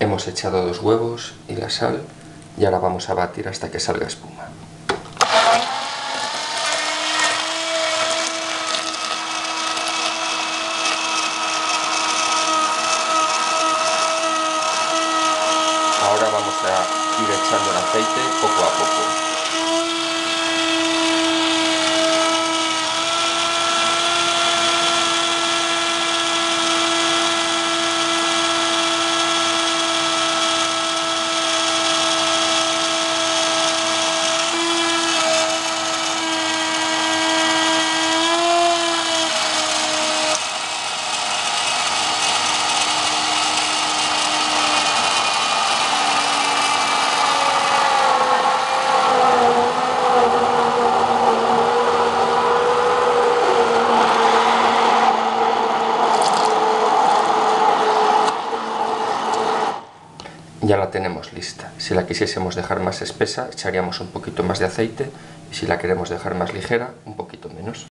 Hemos echado 2 huevos y la sal y ahora vamos a batir hasta que salga espuma. Ahora vamos a ir echando el aceite poco a poco. Ya la tenemos lista. Si la quisiésemos dejar más espesa, echaríamos un poquito más de aceite, y si la queremos dejar más ligera, un poquito menos.